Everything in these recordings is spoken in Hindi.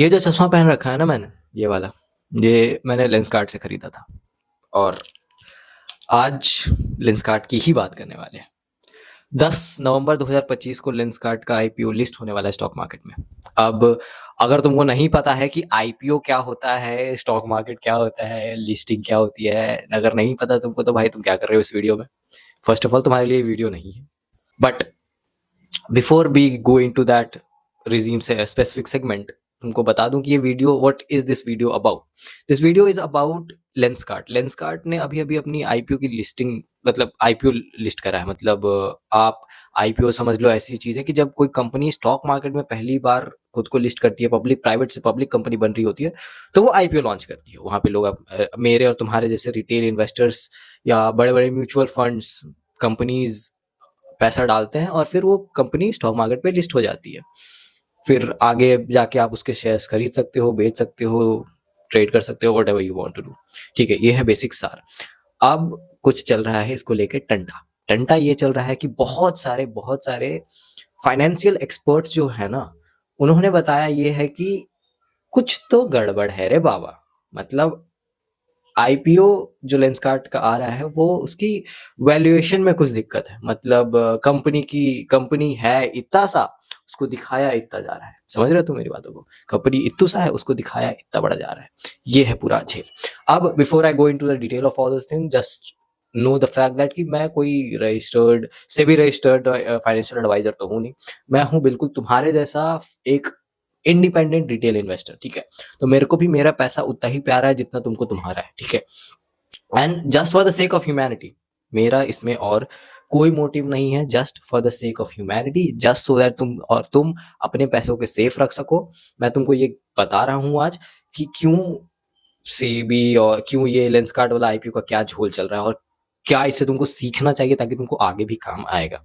ये जो चश्मा पहन रखा है ना मैंने, ये वाला, ये मैंने लेंसकार्ट से खरीदा था और आज लेंसकार्ट की ही बात करने वाले हैं। 10 नवंबर 2025 को लेंसकार्ट का आईपीओ लिस्ट होने वाला है स्टॉक मार्केट में। अब अगर तुमको नहीं पता है कि आईपीओ क्या होता है, स्टॉक मार्केट क्या होता है, लिस्टिंग क्या होती है, अगर नहीं पता तुमको तो भाई तुम क्या कर रहे हो इस वीडियो में। फर्स्ट ऑफ ऑल तुम्हारे लिए वीडियो नहीं है। But before we go into that resume से स्पेसिफिक सेगमेंट, तुमको बता दूं कि ये video, what is this video about. This video is about Lenskart ने अभी अभी अपनी आईपीओ की लिस्टिंग, मतलब आईपीओ लिस्ट करा है। मतलब आप आईपीओ समझ लो ऐसी चीज है कि जब कोई कंपनी स्टॉक मार्केट में पहली बार खुद को लिस्ट करती है, पब्लिक प्राइवेट से पब्लिक कंपनी बन रही होती है, तो वो आईपीओ लॉन्च करती है। वहां पे लोग मेरे और तुम्हारे जैसे रिटेल इन्वेस्टर्स या बड़े बड़े म्यूचुअल फंड्स, कंपनीज पैसा डालते हैं और फिर वो कंपनी स्टॉक मार्केट पे लिस्ट हो जाती है। फिर आगे जाके आप उसके शेयर्स खरीद सकते हो, बेच सकते हो, ट्रेड कर सकते हो, what ever you want to do. ठीक है, ये है बेसिक सार। अब कुछ चल रहा है इसको लेके टंटा। टंटा ये चल रहा है कि बहुत सारे फाइनेंशियल एक्सपर्ट्स जो है ना, उन्होंने बताया ये है कि कुछ तो गड़बड़ है रे बाबा। मतलब आईपीओ जो लेंसकार्ट का आ रहा है वो उसकी वैल्यूएशन में कुछ दिक्कत है। मतलब कंपनी है इतना सा, उसको दिखाया इतना जा रहा है। समझ रहे हो तुम मेरी बातों को? कंपनी इतना सा है, उसको दिखाया इतना बड़ा जा रहा है। ये है पूरा झेल। अब before I go into the detail of all this thing, just know the fact that कि मैं कोई रजिस्टर्ड फाइनेंशियल एडवाइजर तो हूँ नहीं। मैं हूँ बिल्कुल तुम्हारे जैसा एक इंडिपेंडेंट रिटेल इन्वेस्टर। ठीक है, तो मेरे को भी मेरा पैसा उतना ही प्यारा है जितना तुमको तुम्हारा है। ठीक है, and just for the sake of humanity, मेरा इसमें और कोई मोटिव नहीं है, just for the sake of humanity, just so that तुम अपने पैसों के सेफ रख सको। मैं तुमको ये बता रहा हूँ आज कि क्यों सेबी और क्यों ये लेंसकार्ट वाला आईपीओ का क्या झोल चल रहा है और क्या इससे तुमको सीखना चाहिए ताकि तुमको आगे भी काम आएगा।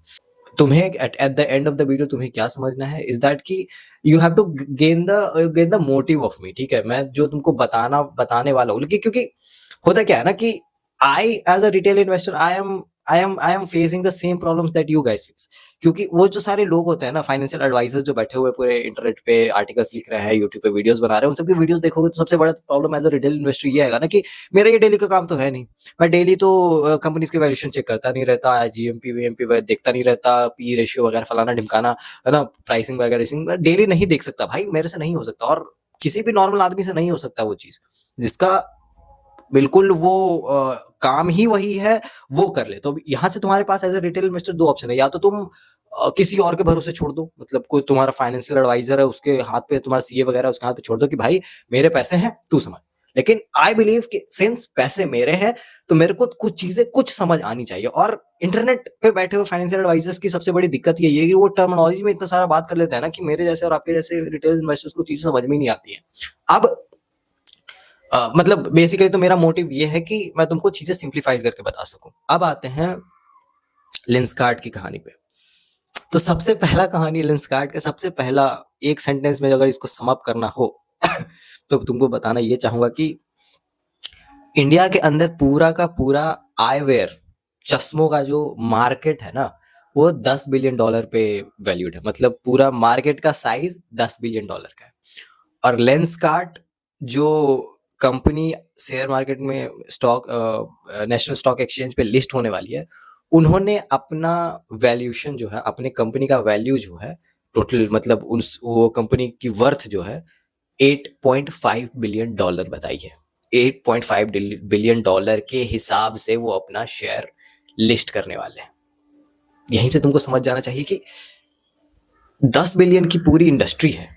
तुम्हें at the end of the video तुम्हें क्या समझना है इज दैट कि you have to gain the motive of me. ठीक है, मैं जो तुमको बताने वाला हूँ, लेकिन क्योंकि होता क्या है ना कि I as a retail investor I am facing the same problems that you guys face. क्योंकि वो जो सारे लोग होते हैं ना, फाइनेंशियल एडवाइजर्स जो बैठे हुए पूरे इंटरनेट पे आर्टिकल्स लिख रहे हैं, यूट्यूब पे वीडियोस बना रहे हैं, उन सबकी वीडियोस देखोगे तो सबसे बड़ा problem as a retail investor ये है ना कि मेरा ये डेली का काम तो है नहीं। मैं डेली तो कंपनीज के वैल्यूएशन चेक करता नहीं रहता, जीएमपी वीएमपी देखता नहीं रहता, पी रेशियो वगैरह फलाना ढिमकाना, है ना, प्राइसिंग वगैरह डेली नहीं देख सकता भाई, मेरे से नहीं हो सकता और किसी भी नॉर्मल आदमी से नहीं हो सकता वो चीज जिसका बिल्कुल वो काम ही वही है, वो कर ले। तो यहाँ से तुम्हारे पास एज ए रिटेल इन्वेस्टर दो ऑप्शन है, या तो तुम किसी और के भरोसे छोड़ दो, मतलब कोई तुम्हारा फाइनेंशियल एडवाइजर है उसके हाथ पे, तुम्हारा सीए वगैरह उसके हाथ पे छोड़ दो कि भाई मेरे पैसे हैं तू समझ। लेकिन आई बिलीव कि सिंस पैसे मेरे हैं तो मेरे को कुछ चीजें कुछ समझ आनी चाहिए। और इंटरनेट पे बैठे हुए फाइनेंशियल एडवाइजर्स की सबसे बड़ी दिक्कत ये है कि वो टर्मिनोलॉजी में इतना सारा बात कर लेते हैं ना कि मेरे जैसे और आपके जैसे रिटेल इन्वेस्टर्स को चीजें समझ में ही नहीं आती है। अब मतलब बेसिकली तो मेरा मोटिव ये है कि मैं तुमको चीजें सिंप्लीफाइड करके बता सकूं। अब आते हैं लेंसकार्ट की कहानी पे। तो सबसे पहला कहानी लेंसकार्ट का, सबसे पहला एक सेंटेंस में अगर इसको सम अप करना हो तो तुमको बताना ये चाहूंगा कि इंडिया के अंदर पूरा का पूरा आईवेयर चश्मों का जो मार्केट है ना, वो $10 बिलियन पे वैल्यूड है। मतलब पूरा मार्केट का साइज $10 बिलियन का है। और लेंसकार्ट जो कंपनी शेयर मार्केट में स्टॉक नेशनल स्टॉक एक्सचेंज पे लिस्ट होने वाली है, उन्होंने अपना वैल्यूएशन जो है, अपने कंपनी का वैल्यू जो है टोटल, मतलब उस वो कंपनी की वर्थ जो है $8.5 बिलियन बताई है। $8.5 बिलियन के हिसाब से वो अपना शेयर लिस्ट करने वाले हैं। यहीं से तुमको समझ जाना चाहिए कि 10 बिलियन की पूरी इंडस्ट्री है,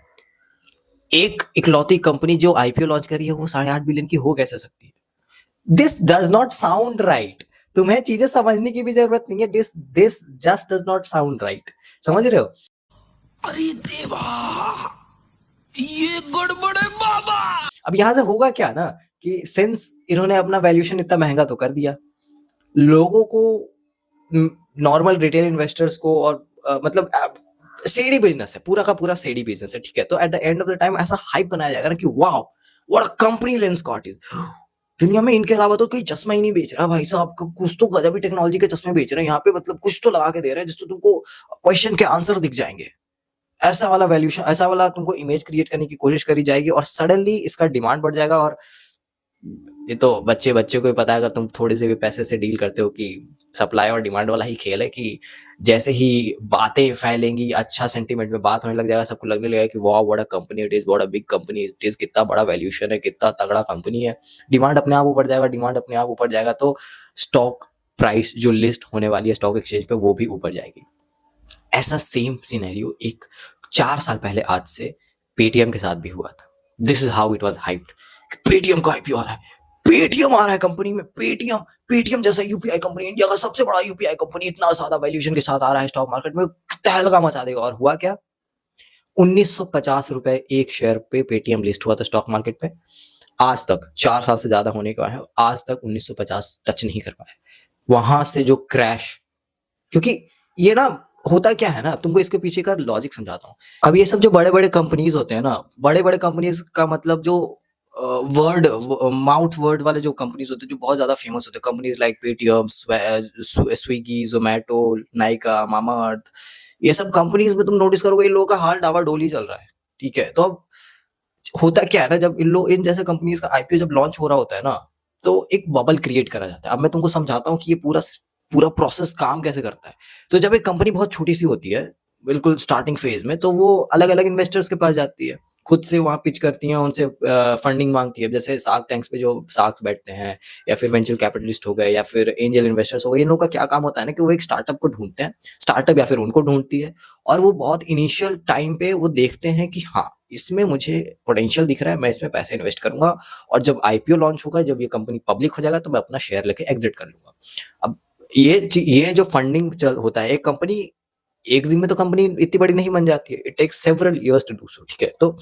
एक इकलौती कंपनी जो आईपीओ लॉन्च करी है वो 8.5 बिलियन की हो कैसे सकती है? This does not sound right. तुम्हें चीजें समझने की भी जरूरत नहीं है, this this just does not sound right. समझ रहे हो? अरे देवा, ये गड़बड़ है बाबा। अब यहां से होगा क्या ना कि सिंस इन्होंने अपना वैल्यूएशन इतना महंगा तो कर दिया, लोगों को, नॉर्मल रिटेल इन्वेस्टर्स को, और मतलब सेडी बिजनेस है, पूरा का पूरा सेडी बिजनेस है। ठीक है, तो eight the end of the time ऐसा हाइप बनाया जाएगा ना कि wow what a company Lenskart is. दुनिया में इनके अलावा तो कोई चश्मा ही नहीं बेच रहा भाई साहब, कुछ तो गजब टेक्नोलॉजी के चश्मे बेच रहे हैं यहाँ पे, मतलब कुछ तो लगा के दे रहे हैं जिससे तुमको क्वेश्चन के आंसर दिख जाएंगे। ऐसा वाला वैल्यूएशन, ऐसा वाला तुमको इमेज क्रिएट करने की कोशिश करी जाएगी और सडनली इसका डिमांड बढ़ जाएगा। और ये तो बच्चे बच्चे को ही पता है, अगर तुम थोड़े से भी पैसे से डील करते हो, कि सप्लाई और डिमांड वाला ही खेल है, कि जैसे ही बातें फैलेंगी, अच्छा सेंटीमेंट में बात होने लग जाएगा, सबको लगने लगेगा कि वाह what a company it is, what a big company it is, कितना बड़ा वैल्यूएशन है, कितना तगड़ा कंपनी है। डिमांड अपने आप ऊपर जाएगा, डिमांड अपने आप ऊपर जाएगा, तो स्टॉक प्राइस जो लिस्ट होने वाली है स्टॉक एक्सचेंज पे वो भी ऊपर जाएगी। ऐसा सेम सिनेरियो एक 4 साल पहले आज से पेटीएम के साथ भी हुआ था। This is how it was hyped, Paytm का आईपीओ आ रहा है, पेटीएम आ रहा है कंपनी में, पेटीएम पेटीएम जैसा यूपीआई कंपनी, इंडिया का सबसे बड़ा यूपीआई कंपनी इतना ज्यादा वैल्यूएशन के साथ आ रहा है स्टॉक मार्केट में, तहलका मचा देगा। और हुआ क्या, 1950 रुपए एक शेयर पे पेटीएम लिस्ट हुआ था स्टॉक मार्केट पे। आज तक 4 साल से ज्यादा होने का है, आज तक 1950 टच नहीं कर पाए। वहां से जो क्रैश, क्योंकि ये ना होता क्या है ना, तुमको इसके पीछे का लॉजिक समझाता हूँ। अब ये सब जो बड़े बड़े कंपनीज होते हैं ना, बड़े बड़े कंपनीज का मतलब जो वर्ड माउथ वर्ड वाले जो कंपनीज होते हैं, जो बहुत ज्यादा फेमस होते हैं, companies like Paytm, Swiggy, Zomato, Nykaa, Mamaearth, ये सब कंपनीज में तुम नोटिस करोगे इन लोगों का हाल डावाडोल ही चल रहा है। ठीक है, तो अब होता क्या है ना, जब इन जैसे कंपनीज का आईपीओ जब लॉन्च हो रहा होता है ना, तो एक बबल क्रिएट करा जाता है। अब मैं तुमको समझाता हूँ कि ये पूरा पूरा प्रोसेस काम कैसे करता है। तो जब एक कंपनी बहुत छोटी सी होती है, बिल्कुल स्टार्टिंग फेज में, तो वो अलग अलग इन्वेस्टर्स के पास जाती है, खुद से वहां पिच करती हैं, उनसे फंडिंग मांगती है। जैसे शार्क टैंक्स पे जो शार्क्स बैठते हैं, या फिर वेंचर कैपिटलिस्ट हो गए, या फिर एंजल इन्वेस्टर्स हो गए, इन लोगों का क्या काम होता है ना, कि वो एक स्टार्टअप को ढूंढते हैं, स्टार्टअप या फिर उनको ढूंढती है, और वो बहुत इनिशियल टाइम पे वो देखते हैं कि हाँ इसमें मुझे पोटेंशियल दिख रहा है, मैं इसमें पैसे इन्वेस्ट करूंगा, और जब आईपीओ लॉन्च होगा, जब ये कंपनी पब्लिक हो जाएगा, तो मैं अपना शेयर लेके एग्जिट कर लूंगा। अब ये जो फंडिंग होता है, एक कंपनी एक दिन में तो कंपनी इतनी बड़ी नहीं बन जाती है, it takes several years to do so. ठीक है, तो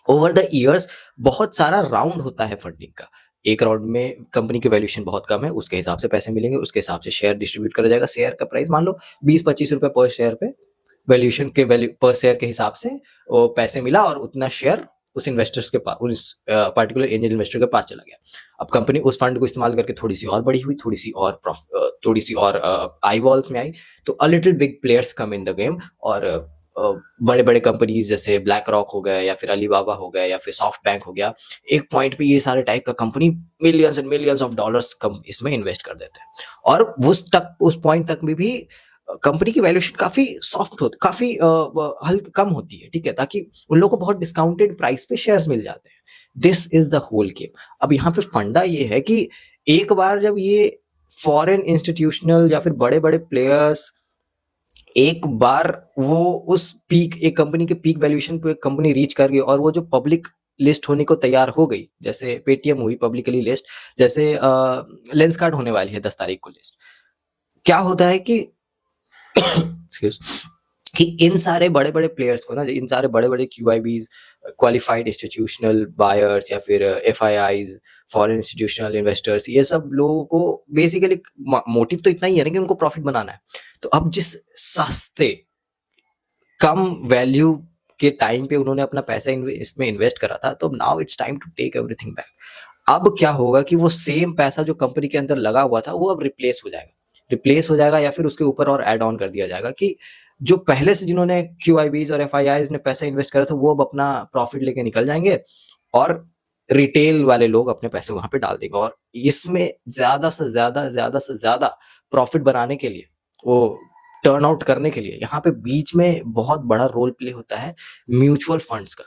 ओवर द इयर्स बहुत सारा राउंड होता है फंडिंग का। एक राउंड में कंपनी की वैल्यूएशन बहुत कम है, उसके हिसाब से पैसे मिलेंगे, उसके हिसाब से शेयर डिस्ट्रीब्यूट करा जाएगा। शेयर का प्राइस मान लो 20-25 रुपए पर शेयर पे, वैल्यूएशन के वैल्यू पर शेयर के हिसाब से वो पैसे मिला, और उतना शेयर उस इन्वेस्टर्स के पास, उस पर्टिकुलर एंजल इन्वेस्टर के पास चला गया। अब कंपनी उस फंड को इस्तेमाल करके थोड़ी सी और बड़ी हुई, थोड़ी सी और आई वॉल्स में आई, तो a little big players come in the game, और बड़े बड़े कंपनीज जैसे ब्लैक रॉक हो गए, या फिर अलीबाबा हो गए, या फिर सॉफ्ट बैंक हो गया, एक पॉइंट पे ये सारे टाइप का company millions and millions of dollars come इसमें इन्वेस्ट कर देते हैं। और उस पॉइंट तक में भी कंपनी की वैल्यूएशन काफी सॉफ्ट होती, काफी हल्की कम होती है। ठीक है, ताकि उन लोगों को बहुत डिस्काउंटेड प्राइस पे शेयर्स मिल जाते हैं। This is the whole game. अब यहाँ पे फंडा ये है कि एक बार जब ये फॉरेन इंस्टीट्यूशनल या फिर बड़े बड़े प्लेयर्स एक बार वो उस पीक, एक कंपनी के पीक वैल्यूएशन पे एक कंपनी रीच कर गई, और वो जो पब्लिक लिस्ट होने को तैयार हो गई, जैसे पेटीएम हुई पब्लिकली लिस्ट, जैसे लेंसकार्ट होने वाली है 10 तारीख को लिस्ट। क्या होता है कि excuse, कि इन सारे बड़े बड़े प्लेयर्स को ना, इन सारे बड़े बड़े क्यूआईबीज, क्वालिफाइड इंस्टीट्यूशनल बायर्स, या फिर एफआईआईज, फॉरेन इंस्टीट्यूशनल इन्वेस्टर्स, ये सब लोगों को बेसिकली मोटिव तो इतना ही है ना कि उनको प्रॉफिट बनाना है। तो अब जिस सस्ते कम वैल्यू के टाइम पे उन्होंने अपना पैसा इसमें इन्वेस्ट करा था, तो now it's time to take everything back. अब क्या होगा कि वो सेम पैसा जो कंपनी के अंदर लगा हुआ था, वो अब रिप्लेस हो जाएगा, या फिर उसके ऊपर और ऐड ऑन कर दिया जाएगा, कि जो पहले से जिन्होंने क्यूआईबीज और एफआईआईज ने पैसा इन्वेस्ट करा था, वो अब अपना प्रॉफिट लेके निकल जाएंगे, और रिटेल वाले लोग अपने पैसे वहां पे डाल देंगे। और इसमें ज्यादा से ज्यादा प्रॉफिट बनाने के लिए, वो टर्न आउट करने के लिए, यहाँ पे बीच में बहुत बड़ा रोल प्ले होता है म्यूचुअल फंड्स का।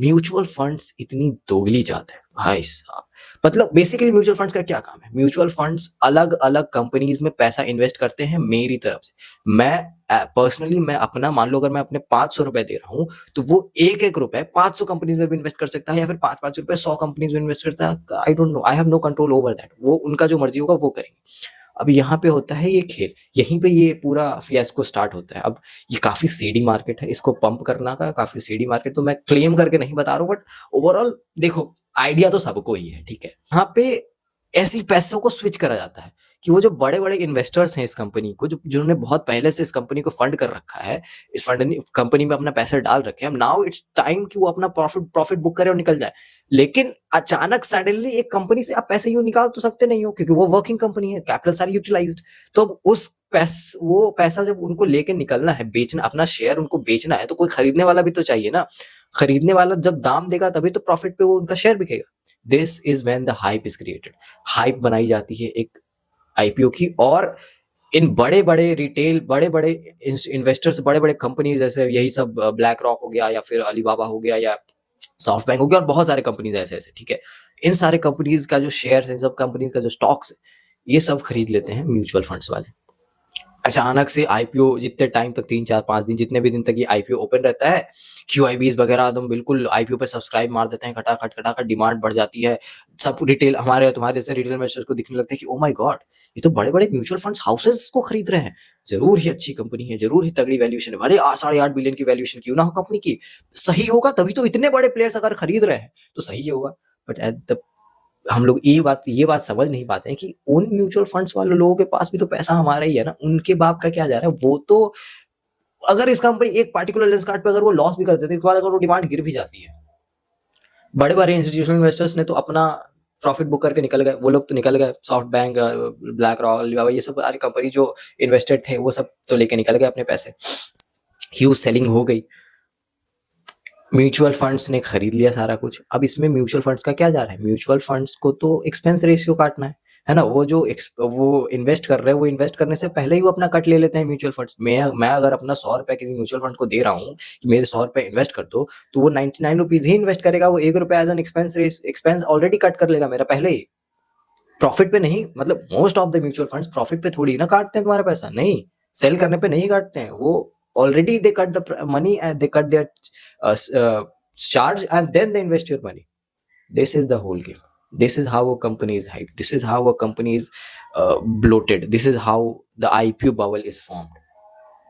म्यूचुअल फंड्स इतनी दोगली जात है भाई साहब। मतलब बेसिकली म्यूचुअल फंड्स का क्या काम है, म्यूचुअल फंड्स अलग अलग कंपनीज में पैसा इन्वेस्ट करते हैं। मेरी तरफ से मैं पर्सनली, मैं अपना मान लो, अगर मैं अपने 500 रुपए दे रहा हूँ, तो वो एक एक रुपए 500 कंपनीज में भी इन्वेस्ट कर सकता है, या फिर 5-5 रुपए 100 कंपनीज में इन्वेस्ट करता है। I don't know, I have no control over that. वो उनका जो मर्जी होगा वो करेंगे। अब यहाँ पे होता है ये खेल, यहीं पे ये पूरा फियास्को स्टार्ट होता है। अब ये काफी सीडी मार्केट है, इसको पंप करना का काफी सीडी मार्केट, तो मैं क्लेम करके नहीं बता रहा हूँ, बट ओवरऑल देखो आइडिया तो सबको ही है। ठीक है, यहाँ पे ऐसी पैसों को स्विच करा जाता है कि वो जो बड़े-बड़े इन्वेस्टर्स हैं इस कंपनी को, जो जिन्होंने बहुत पहले से इस कंपनी को फंड कर रखा है, इस फंड कंपनी में अपना पैसा डाल रखे हैं, नाउ इट्स टाइम कि वो अपना प्रॉफिट बुक करे और निकल जाए। लेकिन अचानक सडनली एक कंपनी से आप पैसे यूँ निकाल तो सकते नहीं हो, क्योंकि वो वर्किंग कंपनी है, कैपिटल सारी यूटिलाइज्ड। तो अब वो पैसा जब उनको लेके निकलना है, बेचना, अपना शेयर उनको बेचना है, तो कोई खरीदने वाला भी तो चाहिए ना। खरीदने वाला जब दाम देगा तभी तो प्रॉफिट पे वो उनका शेयर बिकेगा। This is when the hype is created. Hype बनाई जाती है एक आईपीओ की, और इन बड़े-बड़े रिटेल, बड़े-बड़े इन्वेस्टर्स, बड़े-बड़े कंपनीज, जैसे यही सब ब्लैक रॉक हो गया, या फिर अलीबाबा हो गया, या सॉफ्ट बैंक हो गया, और बहुत सारे कंपनीज ऐसे-ऐसे, ठीक है। इन सारे कंपनीज का जो शेयर्स है, सब कंपनीज का जो स्टॉक्स है, ये सब खरीद लेते हैं म्यूचुअल फंड्स वाले। अचानक से आईपीओ जितने टाइम तक, 3 4 5 दिन, जितने भी दिन तक ये आईपीओ ओपन रहता है, क्यूआईबीज वगैरह एकदम बिल्कुल आईपीओ पे सब्सक्राइब मार देते हैं, खटाखट डिमांड बढ़ जाती है। सब रिटेल, हमारे और तुम्हारे जैसे रिटेल इन्वेस्टर्स को दिखने लगता है कि ओ माय गॉड, ये तो बड़े-बड़े म्यूचुअल फंड्स हाउसेस को खरीद रहे हैं। जरूर ही अच्छी कंपनी है, जरूर ही तगड़ी वैल्यूएशन है, भले 8.5 बिलियन की वैल्यूएशन क्यों ना हो कंपनी की, सही होगा तभी तो इतने बड़े प्लेयर्स अगर खरीद रहे हैं, तो सही होगा। बट एट द हम लोग ये बात समझ नहीं पाते हैं कि उन म्यूचुअल फंड्स वाले लोगों के पास भी तो पैसा हमारा ही है ना, उनके बाप का क्या जा रहा है। वो तो अगर इस कंपनी एक पार्टिकुलर लेंस कार्ड पे अगर वो लॉस भी कर देते हैं, इसके बाद अगर वो डिमांड गिर भी जाती है, बड़े बड़े इंस्टीट्यूशनल इन्वेस्टर्स ने तो अपना प्रॉफिट बुक करके निकल गए, वो लोग तो निकल गए, soft bank, black rock, Alibaba, ये सब सारी कंपनी जो इन्वेस्टेड थे वो सब तो लेके निकल गए अपने पैसे, ह्यूज सेलिंग हो गई, म्यूचुअल फंड्स ने खरीद लिया सारा कुछ। अब इसमें म्यूचुअल फंड्स का क्या जा रहा है, म्यूचुअल फंड्स को तो एक्सपेंस रेशियो काटना है ना। वो इन्वेस्ट कर रहे हैं, वो इन्वेस्ट करने से पहले ही वो अपना कट ले लेते हैं म्यूचुअल फंड्स। मैं अगर अपना 100 रुपए किसी म्यूचुअल फंड को दे रहा हूँ कि मेरे 100 रुपए इन्वेस्ट कर दो, तो वो 99 रुपीज ही इन्वेस्ट करेगा, वो 1 रुपया as an expense already cut कर लेगा मेरा पहले ही, प्रॉफिट पे नहीं। मतलब most of the mutual funds profit पे थोड़ी ना काटते हैं तुम्हारा पैसा, नहीं, सेल करने पे नहीं काटते हैं वो, already they cut the money and they cut their charge and then they invest your money. This is the whole game. This is how a company is hyped. This is how a company is bloated. This is how the IPO bubble is formed.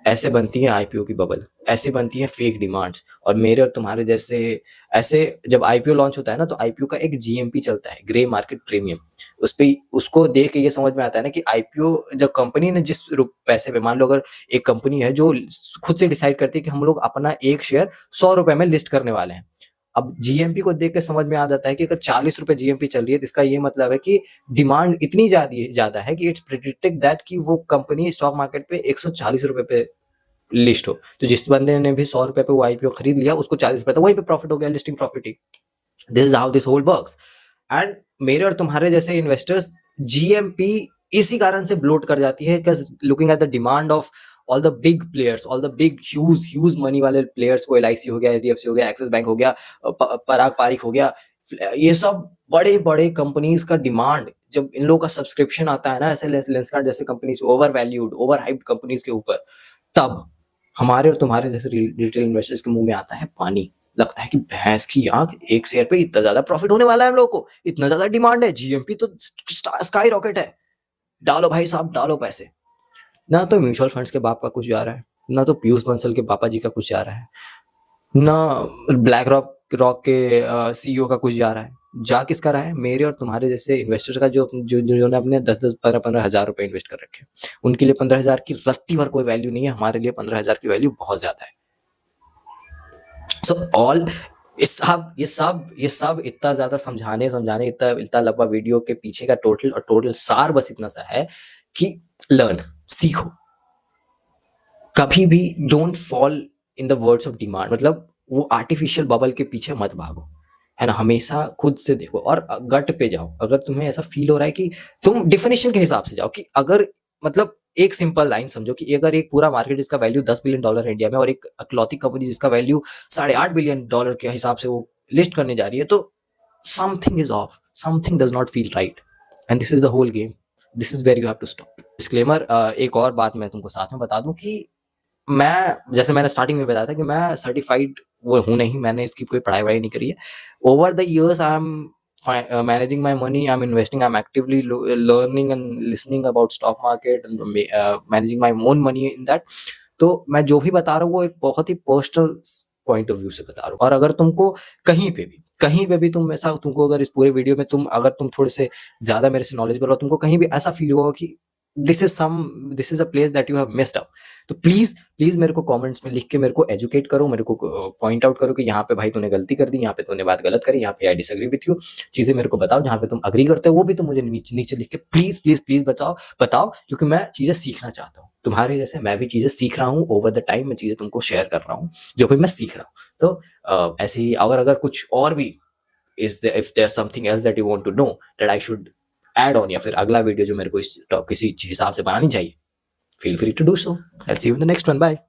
ऐसे बनती है आईपीओ की बबल, ऐसे बनती है फेक डिमांड्स। और मेरे और तुम्हारे जैसे, ऐसे जब आईपीओ लॉन्च होता है ना, तो आईपीओ का एक जीएमपी चलता है, ग्रे मार्केट प्रीमियम। उस पे उसको देख के ये समझ में आता है ना कि आईपीओ जब कंपनी ने जिस पैसे पे, मान लो अगर एक कंपनी है जो खुद से डिसाइड करती है कि हम लोग अपना एक शेयर 100 रुपए में लिस्ट करने वाले हैं, अब जीएमपी को देख के समझ में आ जाता है कि अगर 40 रुपए जीएमपी चल रही है, तो इसका ये मतलब है कि डिमांड इतनी ज्यादा है कि इट्स प्रेडिक्टेड दैट कि वो कंपनी स्टॉक मार्केट पे 140 रुपए पे लिस्ट हो। तो जिस बंदे ने भी 100 रुपए पे वो आईपीओ खरीद लिया, उसको 40 रुपए तो वहीं पे प्रॉफिट हो गया, लिस्टिंग प्रॉफिट ही। This is how this whole works. And मेरे और तुम्हारे जैसे इन्वेस्टर्स जीएमपी इसी कारण से ब्लोट कर जाती है, because looking at the demand of all the big players, all the big huge money वाले प्लेयर्स, को एलआईसी हो गया, एचडीएफसी हो गया, एक्सिस बैंक हो गया, पराग पारिक हो गया, ये सब बड़े बड़े कंपनीज का डिमांड, जब इन लोगों का सब्सक्रिप्शन आता है ना ऐसे लेंसकार्ट जैसे companies, over valued, over hyped companies के ऊपर, तब हमारे और तुम्हारे जैसे रिटेल इन्वेस्टर्स के मुंह में आता है पानी। लगता है कि भैंस की आंख, एक शेयर पे इतना ज्यादा प्रॉफिट होने वाला है हम लोगों को, इतना ज्यादा डिमांड है, जीएमपी तो स्काई रॉकेट है, डालो भाई साहब डालो पैसे। ना तो म्यूचुअल फंड्स के बाप का कुछ जा रहा है, ना तो पीयूष बंसल के पापा जी का कुछ जा रहा है, ना ब्लैक रॉक के सीईओ का कुछ जा रहा है। जा किसका रहा है, मेरे और तुम्हारे जैसे इन्वेस्टर का, जो अपने 10-10 15-15 हजार रुपए इन्वेस्ट कर रखे। उनके लिए 15,000 की रत्ती भर कोई वैल्यू नहीं है, हमारे लिए 15,000 की वैल्यू बहुत ज्यादा है। सो ऑल ये सब इतना ज्यादा समझाने इतना लंबा वीडियो के पीछे का टोटल सार बस इतना सा है कि लर्न, सीखो, कभी भी don't fall in the words of demand. मतलब वो आर्टिफिशियल बबल के पीछे मत भागो, है ना। हमेशा खुद से देखो और गट पे जाओ। अगर तुम्हें ऐसा फील हो रहा है कि तुम डेफिनेशन के हिसाब से जाओ, कि अगर मतलब एक सिंपल लाइन समझो कि अगर एक पूरा मार्केट जिसका वैल्यू $10 बिलियन है इंडिया में, और एक अकलौती कंपनी जिसका वैल्यू $8.5 बिलियन के हिसाब से वो लिस्ट करने जा रही है, तो something is off, something does not feel right, and this is the whole game, this is where you have to stop. Disclaimer, एक और बात मैं तुमको साथ में बता दूं कि मैं, जैसे मैंने स्टार्टिंग में बताया था कि मैं सर्टिफाइड वो हूँ नहीं, मैंने इसकी कोई पढ़ाई वढ़ाई नहीं करी है। Over the years I am managing my money, I am investing, I am actively learning and listening about stock market, managing my own money in that. तो मैं जो भी बता रहा हूँ वो एक बहुत ही पर्सनल पॉइंट ऑफ व्यू से बता रहा हूँ। और अगर तुमको कहीं पे भी कहीं पे भी तुम ऐसा, तुमको अगर इस पूरे वीडियो में तुम थोड़े से ज़्यादा मेरे से नॉलेजेबल हो, तुमको कहीं भी ऐसा फ़ील हुआ हो कि this is a place that you have missed out, तो प्लीज़ मेरे को कमेंट्स में लिख के मेरे को एजुकेट करो, मेरे को पॉइंट आउट करो कि यहाँ पे भाई तूने गलती कर दी, यहाँ पे तूने बात गलत करी, यहाँ पे आई डिसएग्री विथ यू। चीज़ें मेरे को बताओ, जहाँ पे तुम एग्री करते हो वो भी तुम मुझे नीचे लिख के प्लीज़ बताओ, क्योंकि मैं चीज़ें सीखना चाहता हूँ। तुम्हारे जैसे मैं भी चीज़ें सीख रहा हूँ, ओवर द टाइम मैं चीज़ें तुमको शेयर कर रहा हूँ, जो भी मैं सीख रहा हूँ। तो ऐसे ही अगर कुछ और भी if there's something else that you want to know that I should add on, या फिर अगला वीडियो जो मेरे को किसी हिसाब से बनानी चाहिए, feel free to do so. I'll see you in the next one. Bye.